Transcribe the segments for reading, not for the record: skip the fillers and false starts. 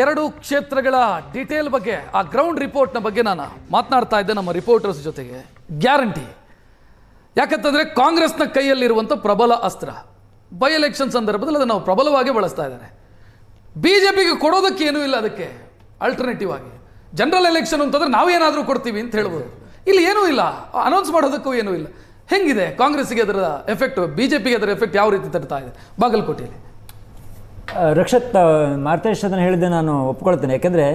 ಎರಡು ಕ್ಷೇತ್ರಗಳ ಡೀಟೇಲ್ ಬಗ್ಗೆ ಆ ಗ್ರೌಂಡ್ ರಿಪೋರ್ಟ್ನ ಬಗ್ಗೆ ನಾನು ಮಾತನಾಡ್ತಾ ಇದ್ದೆ ನಮ್ಮ ರಿಪೋರ್ಟರ್ಸ್ ಜೊತೆಗೆ. ಗ್ಯಾರಂಟಿ ಯಾಕಂತಂದರೆ ಕಾಂಗ್ರೆಸ್ನ ಕೈಯಲ್ಲಿರುವಂಥ ಪ್ರಬಲ ಅಸ್ತ್ರ. ಬೈ ಎಲೆಕ್ಷನ್ ಸಂದರ್ಭದಲ್ಲಿ ಅದನ್ನು ನಾವು ಪ್ರಬಲವಾಗಿ ಬಳಸ್ತಾ ಇದ್ದಾರೆ. ಬಿ ಜೆ ಪಿಗೆ ಕೊಡೋದಕ್ಕೆ ಏನೂ ಇಲ್ಲ, ಅದಕ್ಕೆ ಆಲ್ಟರ್ನೇಟಿವ್ ಆಗಿ ಜನರಲ್ ಎಲೆಕ್ಷನ್ ಅಂತಂದರೆ ನಾವೇನಾದರೂ ಕೊಡ್ತೀವಿ ಅಂತ ಹೇಳ್ಬೋದು. ಇಲ್ಲಿ ಏನೂ ಇಲ್ಲ, ಅನೌನ್ಸ್ ಮಾಡೋದಕ್ಕೂ ಏನೂ ಇಲ್ಲ. ಹೆಂಗಿದೆ ಕಾಂಗ್ರೆಸ್ಗೆ ಅದರ ಎಫೆಕ್ಟ್, ಬಿ ಜೆ ಪಿಗೆ ಅದರ ಎಫೆಕ್ಟ್ ಯಾವ ರೀತಿ ತರ್ತಾ ಇದೆ ಬಾಗಲಕೋಟೆಯಲ್ಲಿ? ರಕ್ಷತ್, ಮಾರ್ತೇಶ್ ಅದನ್ನು ಹೇಳಿದೆ, ನಾನು ಒಪ್ಕೊಳ್ತೇನೆ. ಯಾಕೆಂದರೆ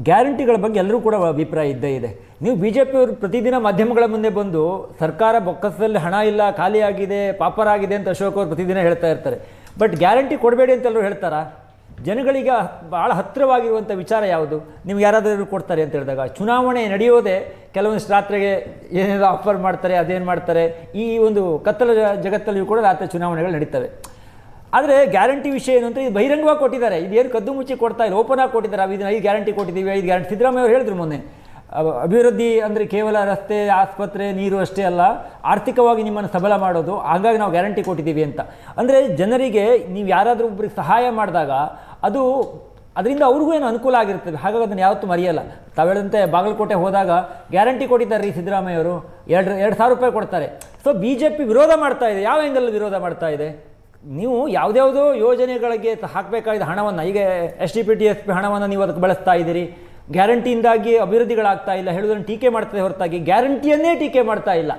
ಗ್ಯಾರಂಟಿಗಳ ಬಗ್ಗೆ ಎಲ್ಲರೂ ಕೂಡ ಅಭಿಪ್ರಾಯ ಇದ್ದೇ ಇದೆ. ನೀವು ಬಿ ಜೆ ಪಿಯವರು ಪ್ರತಿದಿನ ಮಾಧ್ಯಮಗಳ ಮುಂದೆ ಬಂದು ಸರ್ಕಾರ ಬೊಕ್ಕಸದಲ್ಲಿ ಹಣ ಇಲ್ಲ, ಖಾಲಿ ಆಗಿದೆ, ಪಾಪರ್ ಆಗಿದೆ ಅಂತ ಅಶೋಕ್ ಅವರು ಪ್ರತಿದಿನ ಹೇಳ್ತಾ ಇರ್ತಾರೆ. ಬಟ್ ಗ್ಯಾರಂಟಿ ಕೊಡಬೇಡಿ ಅಂತ ಎಲ್ಲರೂ ಹೇಳ್ತಾರಾ? ಜನಗಳಿಗೆ ಭಾಳ ಹತ್ತಿರವಾಗಿರುವಂಥ ವಿಚಾರ ಯಾವುದು? ನಿಮ್ಗೆ ಯಾರಾದರೂ ಕೊಡ್ತಾರೆ ಅಂತ ಹೇಳಿದಾಗ ಚುನಾವಣೆ ನಡೆಯೋದೇ ಕೆಲವೊಂದಿಷ್ಟು ರಾತ್ರಿಗೆ ಏನೇನೋ ಆಫರ್ ಮಾಡ್ತಾರೆ, ಅದೇನು ಮಾಡ್ತಾರೆ. ಈ ಒಂದು ಕತ್ತಲ ಜಗತ್ತಲ್ಲಿಯೂ ಕೂಡ ರಾತ್ರಿ ಚುನಾವಣೆಗಳು ನಡೀತವೆ. ಆದರೆ ಗ್ಯಾರಂಟಿ ವಿಷಯ ಏನು ಅಂತ ಇದು ಬಹಿರಂಗವಾಗಿ ಕೊಟ್ಟಿದ್ದಾರೆ. ಇದೇನು ಕದ್ದು ಮುಚ್ಚಿ ಕೊಡ್ತಾ ಇಲ್ಲ, ಓಪನ್ ಆಗಿ ಕೊಟ್ಟಿದ್ದಾರೆ. ಇದನ್ನು 5 ಗ್ಯಾರಂಟಿ ಕೊಟ್ಟಿದ್ದೀವಿ, 5 ಗ್ಯಾರಂಟಿ. ಸಿದ್ದರಾಮಯ್ಯ ಅವರು ಹೇಳಿದ್ರು ಮೊನ್ನೆ, ಅಭಿವೃದ್ಧಿ ಅಂದರೆ ಕೇವಲ ರಸ್ತೆ, ಆಸ್ಪತ್ರೆ, ನೀರು ಅಷ್ಟೇ ಅಲ್ಲ, ಆರ್ಥಿಕವಾಗಿ ನಿಮ್ಮನ್ನು ಸಬಲ ಮಾಡೋದು. ಹಾಗಾಗಿ ನಾವು ಗ್ಯಾರಂಟಿ ಕೊಟ್ಟಿದ್ದೀವಿ ಅಂತ. ಅಂದರೆ ಜನರಿಗೆ ನೀವು ಯಾರಾದರೂ ಒಬ್ಬರಿಗೆ ಸಹಾಯ ಮಾಡಿದಾಗ ಅದರಿಂದ ಅವ್ರಿಗೂ ಏನು ಅನುಕೂಲ ಆಗಿರ್ತದೆ. ಹಾಗಾಗಿ ಅದನ್ನು ಯಾವತ್ತೂ ಮರೆಯಲ್ಲ. ತಾವು ಹೇಳಿದಂತೆ ಬಾಗಲಕೋಟೆ ಹೋದಾಗ ಗ್ಯಾರಂಟಿ ಕೊಟ್ಟಿದ್ದಾರೆ ರೀ ಸಿದ್ದರಾಮಯ್ಯ ಅವರು, 2,000 ರೂಪಾಯಿ ಕೊಡ್ತಾರೆ. ಸೊ ಬಿ ಜೆ ಪಿ ವಿರೋಧ ಮಾಡ್ತಾ ಇದೆ. ಯಾವ ಆ್ಯಂಗಲ್ ವಿರೋಧ ಮಾಡ್ತಾ ಇದೆ? ನೀವು ಯಾವುದ್ಯಾವುದೋ ಯೋಜನೆಗಳಿಗೆ ಹಾಕಬೇಕಾದ ಹಣವನ್ನು, ಈಗ STPTSP ಹಣವನ್ನು ನೀವು ಅದಕ್ಕೆ ಬಳಸ್ತಾ ಇದ್ದೀರಿ. ಗ್ಯಾರಂಟಿಯಿಂದಾಗಿ ಅಭಿವೃದ್ಧಿಗಳಾಗ್ತಾ ಇಲ್ಲ ಹೇಳೋದನ್ನು ಟೀಕೆ ಮಾಡ್ತದೆ ಹೊರತಾಗಿ ಗ್ಯಾರಂಟಿಯನ್ನೇ ಟೀಕೆ ಮಾಡ್ತಾ ಇಲ್ಲ.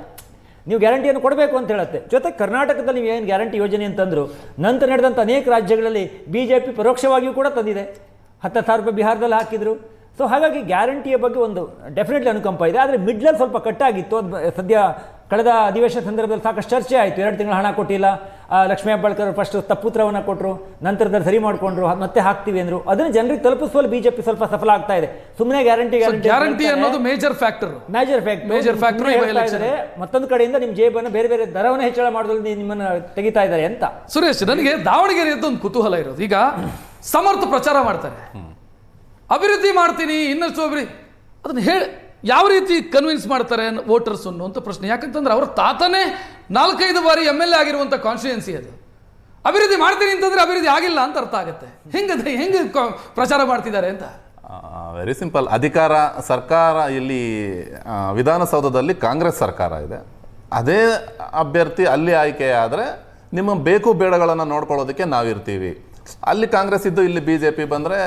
ನೀವು ಗ್ಯಾರಂಟಿಯನ್ನು ಕೊಡಬೇಕು ಅಂತ ಹೇಳುತ್ತೆ. ಜೊತೆಗೆ ಕರ್ನಾಟಕದಲ್ಲಿ ನೀವು ಏನು ಗ್ಯಾರಂಟಿ ಯೋಜನೆ ಅಂತಂದರು, ನಂತರ ನಡೆದಂಥ ಅನೇಕ ರಾಜ್ಯಗಳಲ್ಲಿ BJP ಪರೋಕ್ಷವಾಗಿಯೂ ಕೂಡ ತಂದಿದೆ. 10,000 ರೂಪಾಯಿ ಬಿಹಾರದಲ್ಲಿ ಹಾಕಿದರು. ಸೊ ಹಾಗಾಗಿ ಗ್ಯಾರಂಟಿಯ ಬಗ್ಗೆ ಒಂದು ಡೆಫಿನೆಟ್ಲಿ ಅನುಕಂಪ ಇದೆ. ಆದರೆ ಮಿಡ್ಲಲ್ಲಿ ಸ್ವಲ್ಪ ಕಟ್ಟಾಗಿತ್ತು. ಅದು ಸದ್ಯ ಕಳೆದ ಅಧಿವೇಶನ ಸಂದರ್ಭದಲ್ಲಿ ಸಾಕಷ್ಟು ಚರ್ಚೆ ಆಯಿತು. 2 ತಿಂಗಳು ಹಣ ಕೊಟ್ಟಿಲ್ಲ, ಲಕ್ಷ್ಮೀ ಹೆಬ್ಬಾಳ್ಕರ್ ಫಸ್ಟ್ ತಪ್ಪುತ್ರವನ್ನು ಕೊಟ್ಟರು, ನಂತರದಲ್ಲಿ ಸರಿ ಮಾಡಿಕೊಂಡ್ರು, ಮತ್ತೆ ಹಾಕ್ತೀವಿ ಅಂದರು. ಅದನ್ನು ಜನರಿಗೆ ತಲುಪಿಸುವಲ್ಲಿ BJP ಸ್ವಲ್ಪ ಸಫಲ ಆಗ್ತಾ ಇದೆ. ಸುಮ್ಮನೆ ಗ್ಯಾರಂಟಿ ಅನ್ನೋದು ಮೇಜರ್ ಫ್ಯಾಕ್ಟರ್. ಮತ್ತೊಂದು ಕಡೆಯಿಂದ ನಿಮ್ಮ ಜೇಬನ್ನು ಬೇರೆ ಬೇರೆ ದರವನ್ನು ಹೆಚ್ಚಳ ಮಾಡೋದ್ರಲ್ಲಿ ನಿಮ್ಮನ್ನು ತೆಗಿತಾ ಇದ್ದಾರೆ ಅಂತ. ಸುರೇಶ್, ನನಗೆ ದಾವಣಗೆರೆಯದ್ದು ಒಂದು ಕುತೂಹಲ ಇರೋದು. ಈಗ ಸಮರ್ಥ ಪ್ರಚಾರ ಮಾಡ್ತಾರೆ, ಅಭಿವೃದ್ಧಿ ಮಾಡ್ತೀನಿ, ಇನ್ನಷ್ಟು ಅದನ್ನು ಹೇಳಿ ಯಾವ ರೀತಿ ಕನ್ವಿನ್ಸ್ ಮಾಡ್ತಾರೆ ವೋಟರ್ಸ್ ಅನ್ನುವಂಥ ಪ್ರಶ್ನೆ. ಯಾಕಂತಂದ್ರೆ ಅವ್ರ ತಾತನೇ 4-5 ಬಾರಿ MLA ಆಗಿರುವಂಥ ಕಾನ್ಸ್ಟಿಟ್ಯೂನ್ಸಿ ಅದು. ಅಭಿವೃದ್ಧಿ ಮಾಡ್ತೀನಿ ಅಂತಂದ್ರೆ ಅಭಿವೃದ್ಧಿ ಆಗಿಲ್ಲ ಅಂತ ಅರ್ಥ ಆಗುತ್ತೆ. ಹೆಂಗೆ ಪ್ರಚಾರ ಮಾಡ್ತಿದ್ದಾರೆ ಅಂತ? Very simple. ಅಧಿಕಾರ ಸರ್ಕಾರ ಇಲ್ಲಿ ವಿಧಾನಸೌಧದಲ್ಲಿ ಕಾಂಗ್ರೆಸ್ ಸರ್ಕಾರ ಇದೆ. ಅದೇ ಅಭ್ಯರ್ಥಿ ಅಲ್ಲಿ ಆಯ್ಕೆ ಆದರೆ ನಿಮ್ಮ ಬೇಕು ಬೇಡಗಳನ್ನು ನೋಡ್ಕೊಳ್ಳೋದಕ್ಕೆ ನಾವಿರ್ತೀವಿ. ಅಲ್ಲಿ ಕಾಂಗ್ರೆಸ್ ಇದ್ದು ಇಲ್ಲಿ BJP ಬಂದರೆ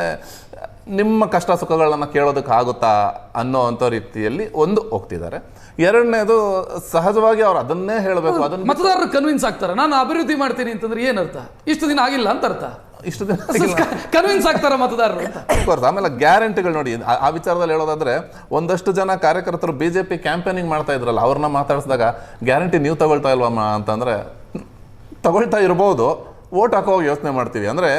ನಿಮ್ಮ ಕಷ್ಟ ಸುಖಗಳನ್ನು ಕೇಳೋದಕ್ಕೆ ಆಗುತ್ತಾ ಅನ್ನೋ ಅಂಥ ರೀತಿಯಲ್ಲಿ ಒಂದು ಹೋಗ್ತಿದ್ದಾರೆ. ಎರಡನೇದು, ಸಹಜವಾಗಿ ಅವ್ರು ಅದನ್ನೇ ಹೇಳಬೇಕು. ಅದನ್ನು ಮತದಾರರು ಕನ್ವಿನ್ಸ್ ಆಗ್ತಾರೆ. ನಾನು ಅಭಿವೃದ್ಧಿ ಮಾಡ್ತೀನಿ ಅಂತಂದ್ರೆ ಏನರ್ಥ? ಇಷ್ಟು ದಿನ ಆಗಿಲ್ಲ ಅಂತ ಅರ್ಥ. ಇಷ್ಟು ದಿನ ಕನ್ವಿನ್ಸ್ ಆಗ್ತಾರ ಮತದಾರರು ಅಂತ. ಆಮೇಲೆ ಗ್ಯಾರಂಟಿಗಳು ನೋಡಿ, ಆ ವಿಚಾರದಲ್ಲಿ ಹೇಳೋದಾದ್ರೆ ಒಂದಷ್ಟು ಜನ ಕಾರ್ಯಕರ್ತರು BJP ಕ್ಯಾಂಪೇನಿಂಗ್ ಮಾಡ್ತಾ ಇದ್ರಲ್ಲ, ಅವ್ರನ್ನ ಮಾತಾಡಿಸಿದಾಗ ಗ್ಯಾರಂಟಿ ನೀವು ತಗೊಳ್ತಾ ಇಲ್ವಮ್ಮ ಅಂತಂದ್ರೆ ತಗೊಳ್ತಾ ಇರ್ಬೋದು, ವೋಟ್ ಹಾಕೋವಾಗ ಯೋಚನೆ ಮಾಡ್ತೀವಿ. ಅಂದರೆ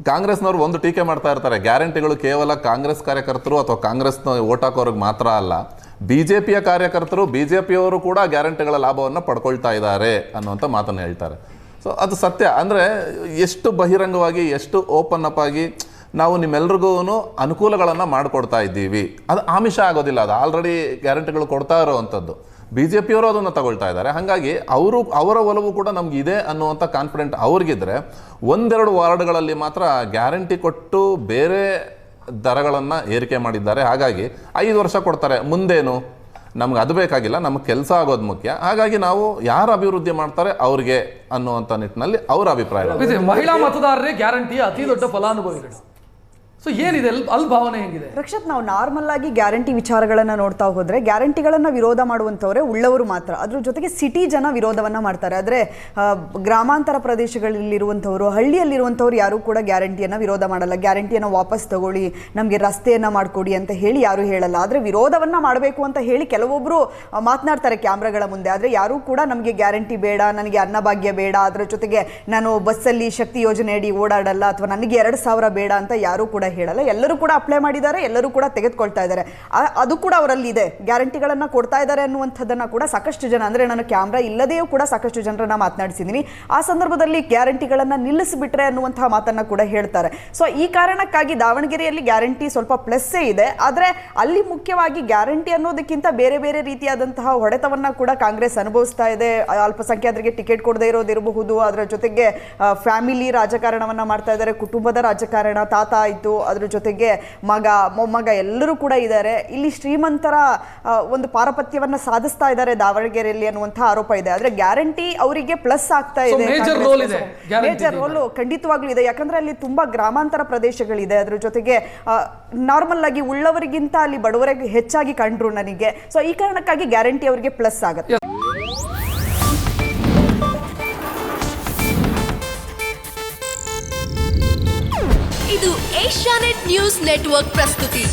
ಕಾಂಗ್ರೆಸ್ನವ್ರು ಒಂದು ಟೀಕೆ ಮಾಡ್ತಾ ಇರ್ತಾರೆ, ಗ್ಯಾರಂಟಿಗಳು ಕೇವಲ ಕಾಂಗ್ರೆಸ್ ಕಾರ್ಯಕರ್ತರು ಅಥವಾ ಕಾಂಗ್ರೆಸ್ನ ವೋಟ್ ಹಾಕೋರಿಗೆ ಮಾತ್ರ ಅಲ್ಲ, BJPಯ ಕಾರ್ಯಕರ್ತರು, BJPಯವರು ಕೂಡ ಗ್ಯಾರಂಟಿಗಳ ಲಾಭವನ್ನು ಪಡ್ಕೊಳ್ತಾ ಇದ್ದಾರೆ ಅನ್ನುವಂಥ ಮಾತನ್ನು ಹೇಳ್ತಾರೆ. ಸೊ ಅದು ಸತ್ಯ. ಅಂದರೆ ಎಷ್ಟು ಬಹಿರಂಗವಾಗಿ, ಎಷ್ಟು ಓಪನ್ ಅಪ್ ಆಗಿ ನಾವು ನಿಮ್ಮೆಲ್ರಿಗೂ ಅನುಕೂಲಗಳನ್ನು ಮಾಡಿಕೊಡ್ತಾ ಇದ್ದೀವಿ. ಅದು ಆಮಿಷ ಆಗೋದಿಲ್ಲ. ಅದು ಆಲ್ರೆಡಿ ಗ್ಯಾರಂಟಿಗಳು ಕೊಡ್ತಾ ಇರೋವಂಥದ್ದು. BJPಯವರು ಅದನ್ನು ತಗೊಳ್ತಾ ಇದ್ದಾರೆ. ಹಾಗಾಗಿ ಅವರ ಒಲವು ಕೂಡ ನಮಗಿದೆ ಅನ್ನುವಂಥ ಕಾನ್ಫಿಡೆಂಟ್ ಅವ್ರಿಗಿದ್ರೆ, 1-2 ವಾರ್ಡ್ಗಳಲ್ಲಿ ಮಾತ್ರ ಗ್ಯಾರಂಟಿ ಕೊಟ್ಟು ಬೇರೆ ದರಗಳನ್ನು ಏರಿಕೆ ಮಾಡಿದ್ದಾರೆ. ಹಾಗಾಗಿ 5 ವರ್ಷ ಕೊಡ್ತಾರೆ, ಮುಂದೇನು ನಮ್ಗೆ ಅದು ಬೇಕಾಗಿಲ್ಲ, ನಮ್ಗೆ ಕೆಲಸ ಆಗೋದು ಮುಖ್ಯ. ಹಾಗಾಗಿ ನಾವು ಯಾರು ಅಭಿವೃದ್ಧಿ ಮಾಡ್ತಾರೆ ಅವ್ರಿಗೆ ಅನ್ನುವಂಥ ನಿಟ್ಟಿನಲ್ಲಿ ಅವರ ಅಭಿಪ್ರಾಯ. ಮಹಿಳಾ ಮತದಾರರೇ ಗ್ಯಾರಂಟಿಯ ಅತಿ ದೊಡ್ಡ ಫಲಾನುಭವಿಗಳು. ಸೊ ಏನಿದೆ ಅಲ್ಲಿ ಭಾವನೆ ಹೆಂಗಿದೆ? ರಕ್ಷತ್, ನಾವು ನಾರ್ಮಲ್ ಆಗಿ ಗ್ಯಾರಂಟಿ ವಿಚಾರಗಳನ್ನು ನೋಡ್ತಾ ಹೋದ್ರೆ ಗ್ಯಾರಂಟಿಗಳನ್ನು ವಿರೋಧ ಮಾಡುವಂಥವರೇ ಉಳ್ಳವರು ಮಾತ್ರ. ಅದ್ರ ಜೊತೆಗೆ ಸಿಟಿ ಜನ ವಿರೋಧವನ್ನ ಮಾಡ್ತಾರೆ. ಆದರೆ ಗ್ರಾಮಾಂತರ ಪ್ರದೇಶಗಳಲ್ಲಿರುವಂಥವ್ರು, ಹಳ್ಳಿಯಲ್ಲಿರುವಂಥವ್ರು ಯಾರು ಕೂಡ ಗ್ಯಾರಂಟಿಯನ್ನು ವಿರೋಧ ಮಾಡಲ್ಲ. ಗ್ಯಾರಂಟಿಯನ್ನು ವಾಪಸ್ ತಗೊಳ್ಳಿ, ನಮಗೆ ರಸ್ತೆಯನ್ನು ಮಾಡಿಕೊಡಿ ಅಂತ ಹೇಳಿ ಯಾರು ಹೇಳಲ್ಲ. ಆದರೆ ವಿರೋಧವನ್ನ ಮಾಡಬೇಕು ಅಂತ ಹೇಳಿ ಕೆಲವೊಬ್ಬರು ಮಾತನಾಡ್ತಾರೆ ಕ್ಯಾಮ್ರಾಗಳ ಮುಂದೆ. ಆದರೆ ಯಾರೂ ಕೂಡ ನಮಗೆ ಗ್ಯಾರಂಟಿ ಬೇಡ, ನನಗೆ ಅನ್ನಭಾಗ್ಯ ಬೇಡ, ಅದರ ಜೊತೆಗೆ ನಾನು ಬಸ್ಸಲ್ಲಿ ಶಕ್ತಿ ಯೋಜನೆ ಅಡಿ ಓಡಾಡಲ್ಲ, ಅಥವಾ ನನಗೆ 2,000 ಬೇಡ ಅಂತ ಯಾರೂ ಕೂಡ ಹೇಳಲ್ಲ. ಎಲ್ಲರೂ ಕೂಡ ಅಪ್ಲೈ ಮಾಡಿದ್ದಾರೆ, ಎಲ್ಲರೂ ಕೂಡ ತೆಗೆದುಕೊಳ್ತಾ ಇದ್ದಾರೆ. ಅದು ಕೂಡ ಅವರಲ್ಲಿ ಇದೆ. ಗ್ಯಾರಂಟಿಗಳನ್ನು ಕೊಡ್ತಾ ಇದ್ದಾರೆ ಅನ್ನುವಂಥದ್ದನ್ನು ಕೂಡ ಸಾಕಷ್ಟು ಜನ, ಅಂದರೆ ನಾನು ಕ್ಯಾಮ್ರಾ ಇಲ್ಲದೆಯೂ ಕೂಡ ಸಾಕಷ್ಟು ಜನರನ್ನ ಮಾತನಾಡಿಸಿದ್ದೀನಿ. ಆ ಸಂದರ್ಭದಲ್ಲಿ ಗ್ಯಾರಂಟಿಗಳನ್ನು ನಿಲ್ಲಿಸಿಬಿಟ್ರೆ ಅನ್ನುವಂತಹ ಮಾತನ್ನು ಕೂಡ ಹೇಳ್ತಾರೆ. ಸೊ ಈ ಕಾರಣಕ್ಕಾಗಿ ದಾವಣಗೆರೆಯಲ್ಲಿ ಗ್ಯಾರಂಟಿ ಸ್ವಲ್ಪ ಪ್ಲಸ್ಸೇ ಇದೆ. ಆದರೆ ಅಲ್ಲಿ ಮುಖ್ಯವಾಗಿ ಗ್ಯಾರಂಟಿ ಅನ್ನೋದಕ್ಕಿಂತ ಬೇರೆ ಬೇರೆ ರೀತಿಯಾದಂತಹ ಹೊಡೆತವನ್ನು ಕೂಡ ಕಾಂಗ್ರೆಸ್ ಅನುಭವಿಸ್ತಾ ಇದೆ. ಅಲ್ಪಸಂಖ್ಯಾತರಿಗೆ ಟಿಕೆಟ್ ಕೊಡದೇ ಇರೋದಿರಬಹುದು, ಅದರ ಜೊತೆಗೆ ಫ್ಯಾಮಿಲಿ ರಾಜಕಾರಣವನ್ನು ಮಾಡ್ತಾ ಇದ್ದಾರೆ, ಕುಟುಂಬದ ರಾಜಕಾರಣ, ತಾತ ಆಯಿತು, ಅದ್ರ ಜೊತೆಗೆ ಮಗ ಮೊಮ್ಮಗ ಎಲ್ಲರೂ ಕೂಡ ಇದ್ದಾರೆ. ಇಲ್ಲಿ ಶ್ರೀಮಂತರ ಒಂದು ಪಾರಪತ್ಯವನ್ನ ಸಾಧಿಸ್ತಾ ಇದ್ದಾರೆ ದಾವಣಗೆರೆಯಲ್ಲಿ ಅನ್ನುವಂಥ ಆರೋಪ ಇದೆ. ಆದ್ರೆ ಗ್ಯಾರಂಟಿ ಅವರಿಗೆ ಪ್ಲಸ್ ಆಗ್ತಾ ಇದೆ, ಮೇಜರ್ ರೋಲ್ ಖಂಡಿತವಾಗ್ಲೂ ಇದೆ. ಯಾಕಂದ್ರೆ ಅಲ್ಲಿ ತುಂಬಾ ಗ್ರಾಮಾಂತರ ಪ್ರದೇಶಗಳಿದೆ. ಅದ್ರ ಜೊತೆಗೆ ನಾರ್ಮಲ್ ಆಗಿ ಉಳ್ಳವರಿಗಿಂತ ಅಲ್ಲಿ ಬಡವರಿಗೆ ಹೆಚ್ಚಾಗಿ ಕಂಡ್ರು ನನಗೆ. ಸೊ ಈ ಕಾರಣಕ್ಕಾಗಿ ಗ್ಯಾರಂಟಿ ಅವರಿಗೆ ಪ್ಲಸ್ ಆಗುತ್ತೆ. ಇದು ಏಷ್ಯಾನೆಟ್ ನ್ಯೂಸ್ ನೆಟ್ವರ್ಕ್ ಪ್ರಸ್ತುತಿ.